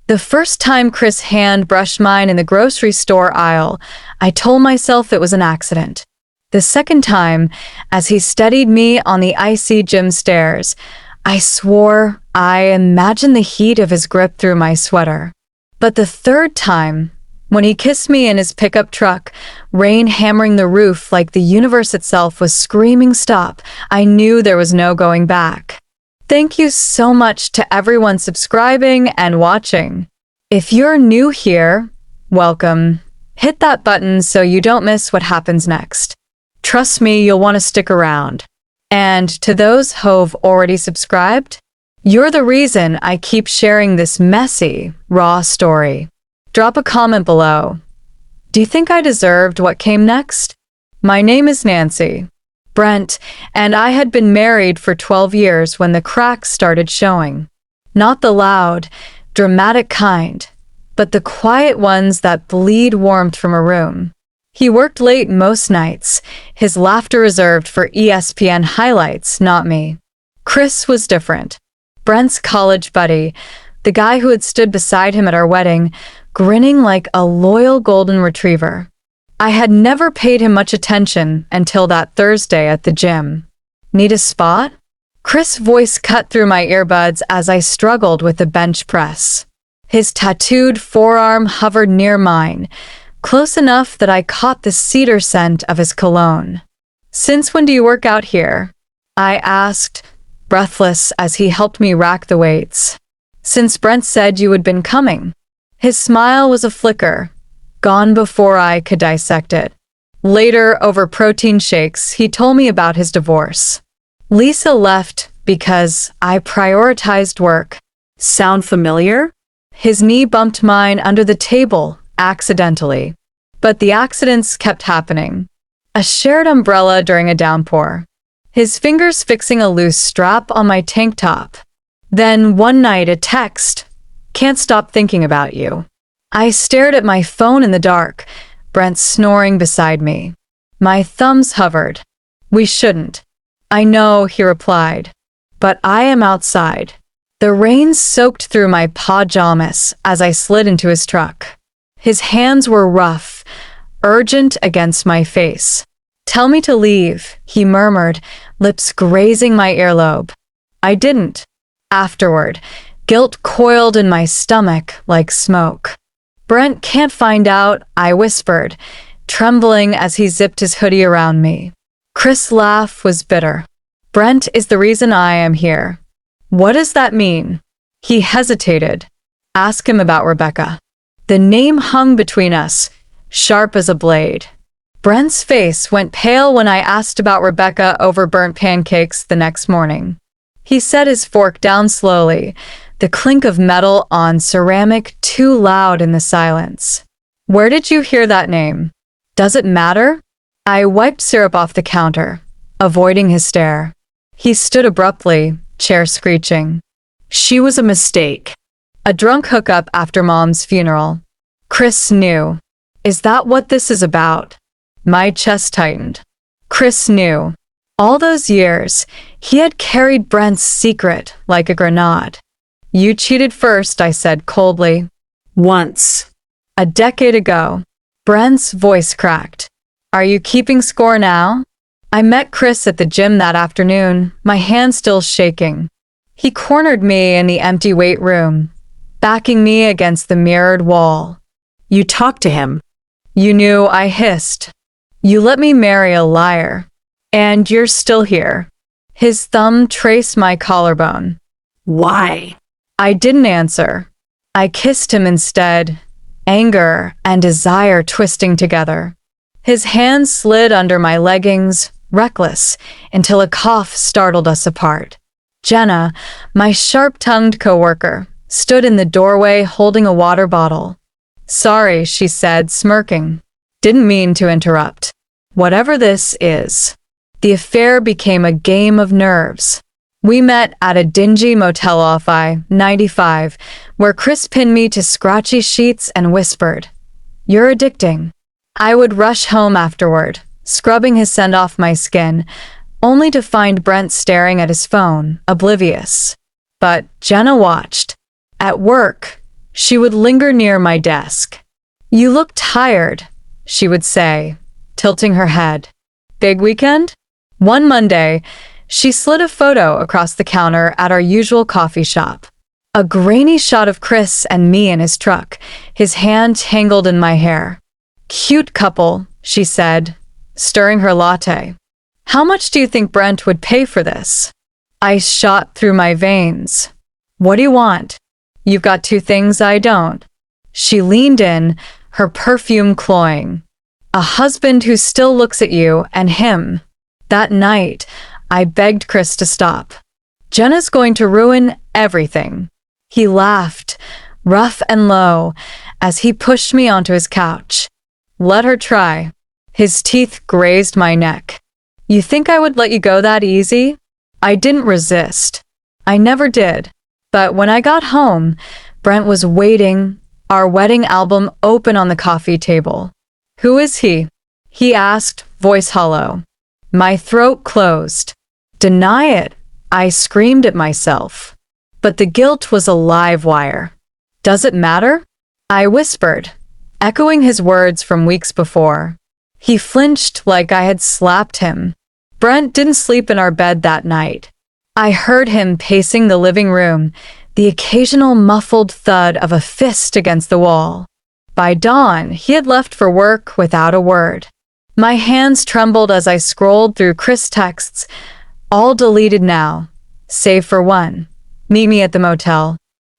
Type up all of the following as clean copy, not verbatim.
The first time Chris' hand brushed mine in the grocery store aisle, I told myself it was an accident. The second time, as he steadied me on the icy gym stairs, I swore I imagined the heat of his grip through my sweater. But the third time, when he kissed me in his pickup truck, rain hammering the roof like the universe itself was screaming stop, I knew there was no going back. Thank you so much to everyone subscribing and watching. If you're new here, welcome. Hit that button so you don't miss what happens next. Trust me, you'll want to stick around. And to those who've already subscribed, you're the reason I keep sharing this messy, raw story. Drop a comment below. Do you think I deserved what came next? My name is Nancy. Brent and I had been married for 12 years when the cracks started showing. Not the loud, dramatic kind, but the quiet ones that bleed warmth from a room. He worked late most nights, his laughter reserved for ESPN highlights, not me. Chris was different. Brent's college buddy, the guy who had stood beside him at our wedding, grinning like a loyal golden retriever. I had never paid him much attention until that Thursday at the gym. Need a spot? Chris' voice cut through my earbuds as I struggled with the bench press. His tattooed forearm hovered near mine, close enough that I caught the cedar scent of his cologne. Since when do you work out here? I asked, breathless as he helped me rack the weights. Since Brent said you had been coming. His smile was a flicker, gone before I could dissect it. Later, over protein shakes, he told me about his divorce. Lisa left because I prioritized work. Sound familiar? His knee bumped mine under the table, accidentally. But the accidents kept happening. A shared umbrella during a downpour. His fingers fixing a loose strap on my tank top. Then one night a text. Can't stop thinking about you. I stared at my phone in the dark, Brent snoring beside me. My thumbs hovered. We shouldn't. I know, he replied. But I am outside. The rain soaked through my pajamas as I slid into his truck. His hands were rough, urgent against my face. Tell me to leave, he murmured, lips grazing my earlobe. I didn't. Afterward, guilt coiled in my stomach like smoke. Brent can't find out, I whispered, trembling as he zipped his hoodie around me. Chris' laugh was bitter. Brent is the reason I am here. What does that mean? He hesitated. Ask him about Rebecca. The name hung between us, sharp as a blade. Brent's face went pale when I asked about Rebecca over burnt pancakes the next morning. He set his fork down slowly, the clink of metal on ceramic too loud in the silence. Where did you hear that name? Does it matter? I wiped syrup off the counter, avoiding his stare. He stood abruptly, chair screeching. She was a mistake. A drunk hookup after Mom's funeral. Chris knew. Is that what this is about? My chest tightened. Chris knew. All those years, he had carried Brent's secret like a grenade. You cheated first, I said coldly. Once. A decade ago. Brent's voice cracked. Are you keeping score now? I met Chris at the gym that afternoon, my hand still shaking. He cornered me in the empty weight room, backing me against the mirrored wall. You talked to him. You knew, I hissed. You let me marry a liar. And you're still here. His thumb traced my collarbone. Why? I didn't answer. I kissed him instead, anger and desire twisting together. His hand slid under my leggings, reckless, until a cough startled us apart. Jenna, my sharp-tongued coworker, stood in the doorway holding a water bottle. Sorry, she said, smirking. Didn't mean to interrupt. Whatever this is. The affair became a game of nerves. We met at a dingy motel off I-95, where Chris pinned me to scratchy sheets and whispered, "You're addicting." I would rush home afterward, scrubbing his scent off my skin, only to find Brent staring at his phone, oblivious. But Jenna watched. At work, She would linger near my desk. "You look tired," she would say, tilting her head. "Big weekend?" One Monday, she slid a photo across the counter at our usual coffee shop. A grainy shot of Chris and me in his truck, his hand tangled in my hair. "Cute couple," she said, stirring her latte. "How much do you think Brent would pay for this?" Ice shot through my veins. "What do you want? You've got two things I don't." She leaned in, her perfume cloying. "A husband who still looks at you and him." That night, I begged Chris to stop. "Jenna's going to ruin everything." He laughed, rough and low, as he pushed me onto his couch. "Let her try." His teeth grazed my neck. "You think I would let you go that easy?" I didn't resist. I never did. But when I got home, Brent was waiting, our wedding album open on the coffee table. "Who is he?" he asked, voice hollow. My throat closed. "Deny it," I screamed at myself. But the guilt was a live wire. "Does it matter?" I whispered, echoing his words from weeks before. He flinched like I had slapped him. Brent didn't sleep in our bed that night. I heard him pacing the living room, the occasional muffled thud of a fist against the wall. By dawn, he had left for work without a word. My hands trembled as I scrolled through Chris' texts, all deleted now, save for one. "Meet me at the motel.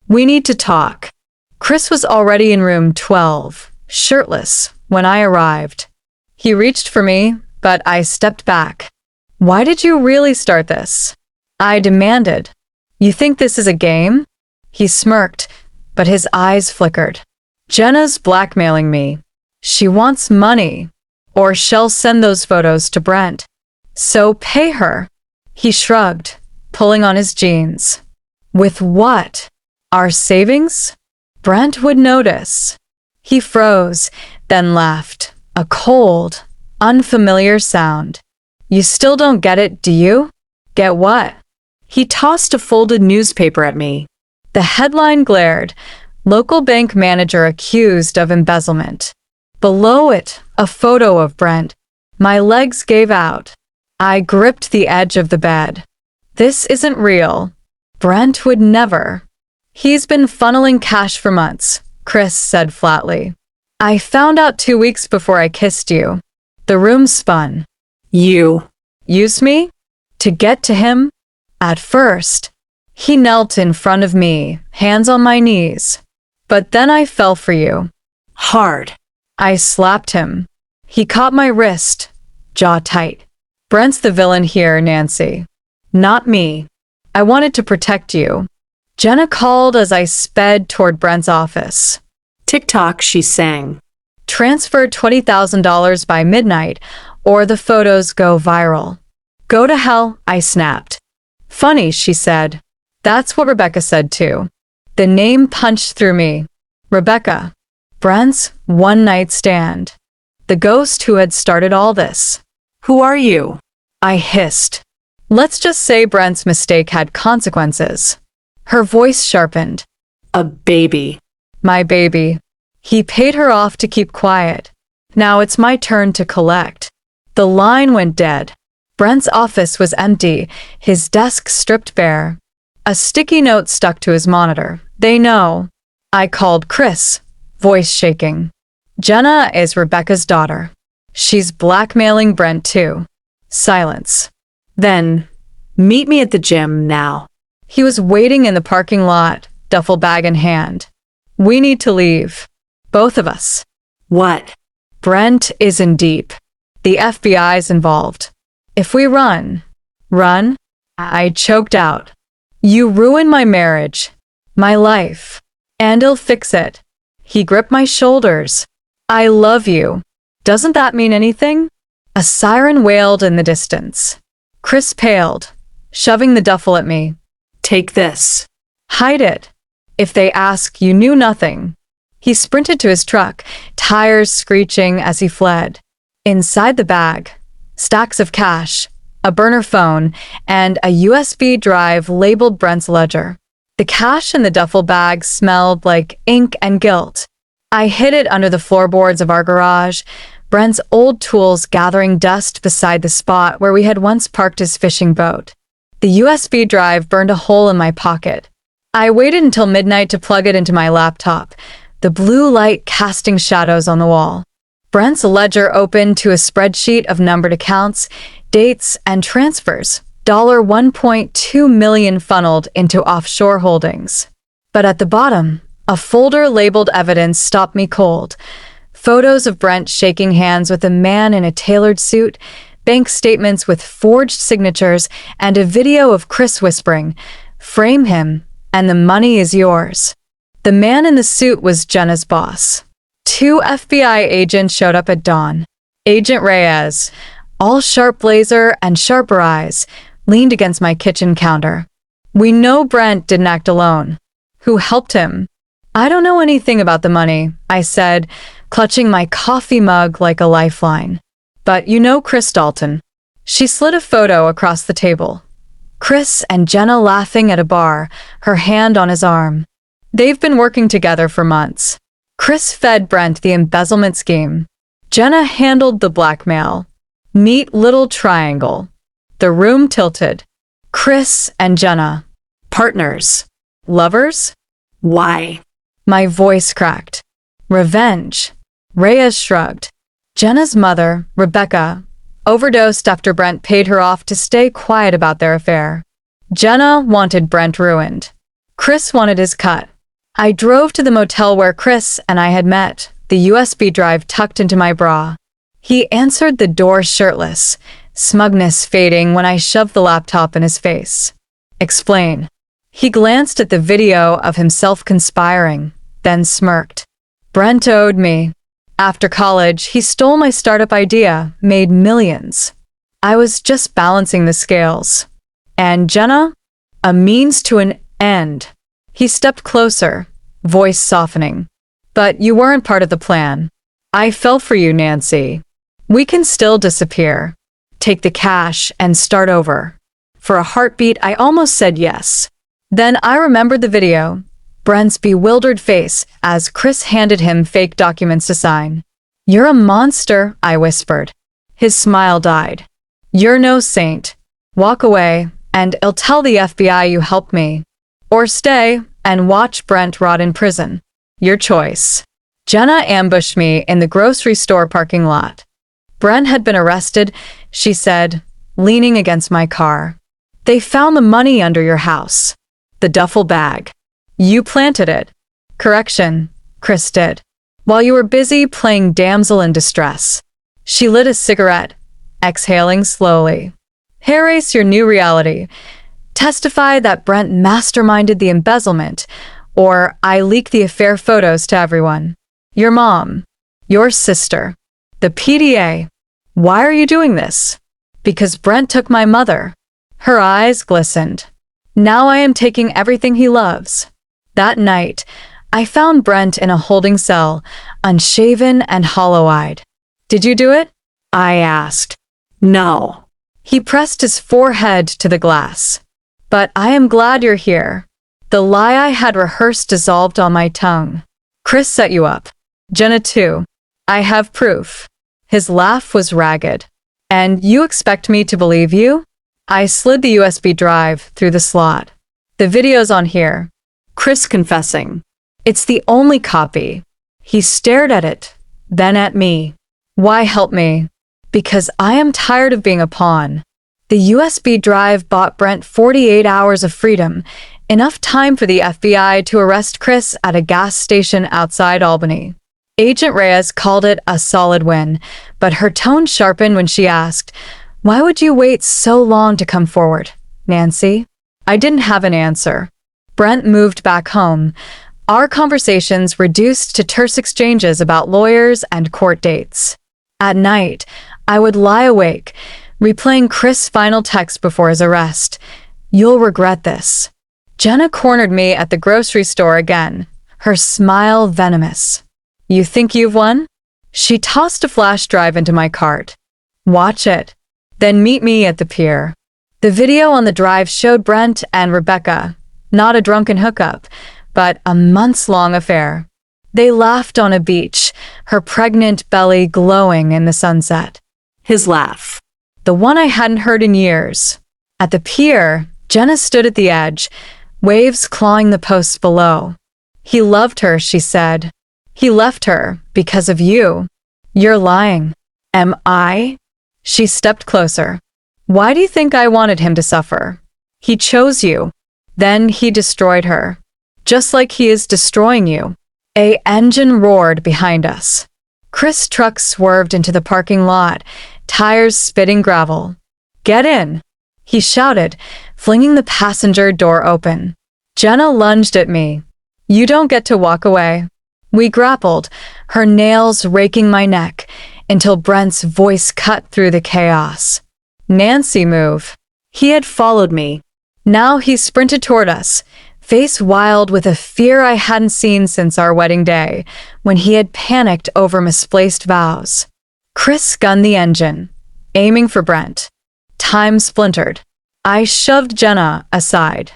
We need to talk." Chris was already in room 12, shirtless, when I arrived. He reached for me, but I stepped back. "Why did you really start this?" I demanded. "You think this is a game?" He smirked, but his eyes flickered. "Jenna's blackmailing me. She wants money, or she'll send those photos to Brent. So pay her." He shrugged, pulling on his jeans. "With what? Our savings?" Brent would notice. He froze, then laughed, a cold, unfamiliar sound. "You still don't get it, do you?" "Get what?" He tossed a folded newspaper at me. The headline glared, "Local bank manager accused of embezzlement." Below it, a photo of Brent. My legs gave out. I gripped the edge of the bed. "This isn't real. Brent would never." "He's been funneling cash for months," Chris said flatly. "I found out 2 weeks before I kissed you." The room spun. "You used me? To get to him?" At first, he knelt in front of me, hands on my knees. "But then I fell for you." Hard. I slapped him. He caught my wrist, jaw tight. "Brent's the villain here, Nancy. Not me. I wanted to protect you." Jenna called as I sped toward Brent's office. "Tick-tock," she sang. "Transfer $20,000 by midnight, or the photos go viral." "Go to hell," I snapped. "Funny," she said. "That's what Rebecca said too." The name punched through me. Rebecca. Brent's one-night stand. The ghost who had started all this. "Who are you?" I hissed. "Let's just say Brent's mistake had consequences." Her voice sharpened. "A baby." "My baby." He paid her off to keep quiet. Now it's my turn to collect. The line went dead. Brent's office was empty, his desk stripped bare. A sticky note stuck to his monitor. "They know." I called Chris, voice shaking. "Jenna is Rebecca's daughter. She's blackmailing Brent too." Silence. Then, "Meet me at the gym now." He was waiting in the parking lot, duffel bag in hand. "We need to leave. Both of us." "What?" "Brent is in deep. The FBI's involved. If we run," I choked out. "You ruin my marriage, my life, and he'll fix it." He gripped my shoulders. "I love you. Doesn't that mean anything?" A siren wailed in the distance. Chris paled, shoving the duffel at me. "Take this." "Hide it. If they ask, you knew nothing." He sprinted to his truck, tires screeching as he fled. Inside the bag, stacks of cash, a burner phone, and a USB drive labeled Brent's ledger. The cash in the duffel bag smelled like ink and guilt. I hid it under the floorboards of our garage, Brent's old tools gathering dust beside the spot where we had once parked his fishing boat. The USB drive burned a hole in my pocket. I waited until midnight to plug it into my laptop, the blue light casting shadows on the wall. Brent's ledger opened to a spreadsheet of numbered accounts, dates, and transfers. $1.2 million funneled into offshore holdings. But at the bottom, a folder labeled evidence stopped me cold. Photos of Brent shaking hands with a man in a tailored suit, bank statements with forged signatures, and a video of Chris whispering, "Frame him, and the money is yours." The man in the suit was Jenna's boss. 2 FBI agents showed up at dawn. Agent Reyes, all sharp blazer and sharper eyes, leaned against my kitchen counter. "We know Brent didn't act alone. Who helped him?" "I don't know anything about the money," I said, clutching my coffee mug like a lifeline. "But you know Chris Dalton." She slid a photo across the table. Chris and Jenna laughing at a bar, her hand on his arm. They've been working together for months. Chris fed Brent the embezzlement scheme. Jenna handled the blackmail. Neat little triangle. The room tilted. Chris and Jenna. Partners. Lovers? Why? My voice cracked. Revenge. Reyes shrugged. Jenna's mother, Rebecca, overdosed after Brent paid her off to stay quiet about their affair. Jenna wanted Brent ruined. Chris wanted his cut. I drove to the motel where Chris and I had met, the USB drive tucked into my bra. He answered the door shirtless, smugness fading when I shoved the laptop in his face. "Explain." He glanced at the video of himself conspiring, then smirked. "Brent owed me. After college, he stole my startup idea, made millions. I was just balancing the scales. And Jenna? A means to an end." He stepped closer, voice softening. "But you weren't part of the plan. I fell for you, Nancy. We can still disappear. Take the cash and start over." For a heartbeat, I almost said yes. Then I remembered the video, Brent's bewildered face as Chris handed him fake documents to sign. "You're a monster," I whispered. His smile died. "You're no saint. Walk away, and I'll tell the FBI you helped me. Or stay and watch Brent rot in prison. Your choice." Jenna ambushed me in the grocery store parking lot. "Brent had been arrested," she said, leaning against my car. "They found the money under your house. The duffel bag. You planted it." "Correction," Chris did. "While you were busy playing damsel in distress." She lit a cigarette, exhaling slowly. "Erase your new reality. Testify that Brent masterminded the embezzlement, or I leak the affair photos to everyone. Your mom. Your sister. The PDA. Why are you doing this?" "Because Brent took my mother." Her eyes glistened. "Now I am taking everything he loves." That night, I found Brent in a holding cell, unshaven and hollow-eyed. "Did you do it?" I asked. "No." He pressed his forehead to the glass. "But I am glad you're here." The lie I had rehearsed dissolved on my tongue. "Chris set you up. Jenna too. I have proof." His laugh was ragged. "And you expect me to believe you?" I slid the USB drive through the slot. "The video's on here." Chris confessing. "It's the only copy." He stared at it, then at me. "Why help me?" "Because I am tired of being a pawn." The USB drive bought Brent 48 hours of freedom, enough time for the FBI to arrest Chris at a gas station outside Albany. Agent Reyes called it a solid win, but her tone sharpened when she asked, "Why would you wait so long to come forward, Nancy?" I didn't have an answer. Brent moved back home. Our conversations reduced to terse exchanges about lawyers and court dates. At night, I would lie awake, replaying Chris' final text before his arrest. "You'll regret this." Jenna cornered me at the grocery store again, her smile venomous. "You think you've won?" She tossed a flash drive into my cart. "Watch it. Then meet me at the pier." The video on the drive showed Brent and Rebecca, Not a drunken hookup, but a months-long affair. They laughed on a beach, her pregnant belly glowing in the sunset. His laugh. The one I hadn't heard in years. At the pier, Jenna stood at the edge, waves clawing the posts below. He loved her, she said. He left her because of you. You're lying. Am I? She stepped closer. Why do you think I wanted him to suffer? He chose you. Then he destroyed her. Just like he is destroying you. A engine roared behind us. Chris' truck swerved into the parking lot, tires spitting gravel. Get in, he shouted, flinging the passenger door open. Jenna lunged at me. You don't get to walk away. We grappled, her nails raking my neck, until Brent's voice cut through the chaos. Nancy, move. He had followed me. Now he sprinted toward us, face wild with a fear I hadn't seen since our wedding day, when he had panicked over misplaced vows. Chris gunned the engine, aiming for Brent. Time splintered. I shoved Jenna aside.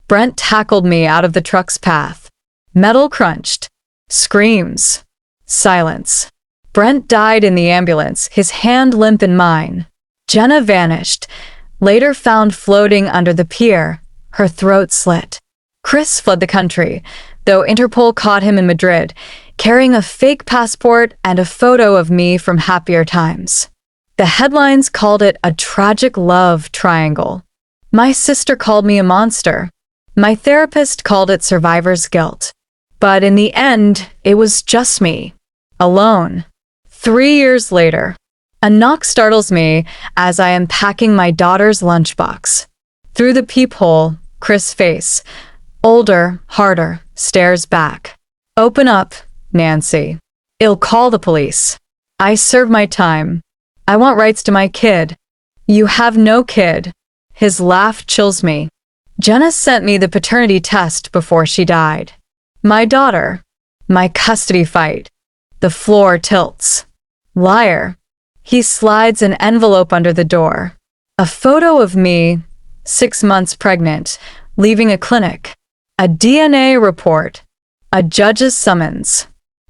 Brent tackled me out of the truck's path. Metal crunched. Screams. Silence. Brent died in the ambulance, his hand limp in mine. Jenna vanished, later found floating under the pier, her throat slit. Chris fled the country, though Interpol caught him in Madrid, carrying a fake passport and a photo of me from happier times. The headlines called it a tragic love triangle. My sister called me a monster. My therapist called it survivor's guilt. But in the end, it was just me. Alone. 3 years later, a knock startles me as I am packing my daughter's lunchbox. Through the peephole, Chris' face, older, harder, stares back. Open up, Nancy. I'll call the police. I serve my time. I want rights to my kid. You have no kid. His laugh chills me. Jenna sent me the paternity test before she died. My daughter. My custody fight. The floor tilts. Liar. He slides an envelope under the door. A photo of me, 6 months pregnant, leaving a clinic. A DNA report. A judge's summons.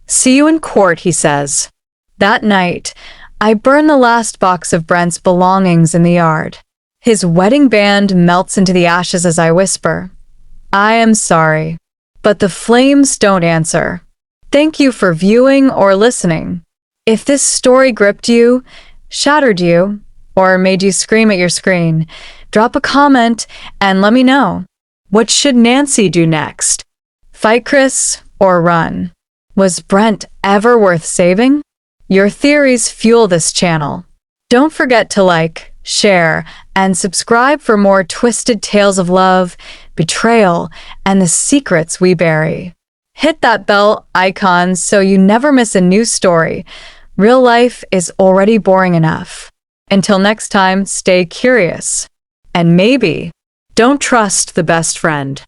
See you in court, he says. That night, I burn the last box of Brent's belongings in the yard. His wedding band melts into the ashes as I whisper, I am sorry. But the flames don't answer. Thank you for viewing or listening. If this story gripped you, shattered you, or made you scream at your screen, drop a comment and let me know. What should Nancy do next? Fight Chris or run? Was Brent ever worth saving? Your theories fuel this channel. Don't forget to like, share, and subscribe for more twisted tales of love, betrayal, and the secrets we bury. Hit that bell icon so you never miss a new story. Real life is already boring enough. Until next time, stay curious. And maybe, don't trust the best friend.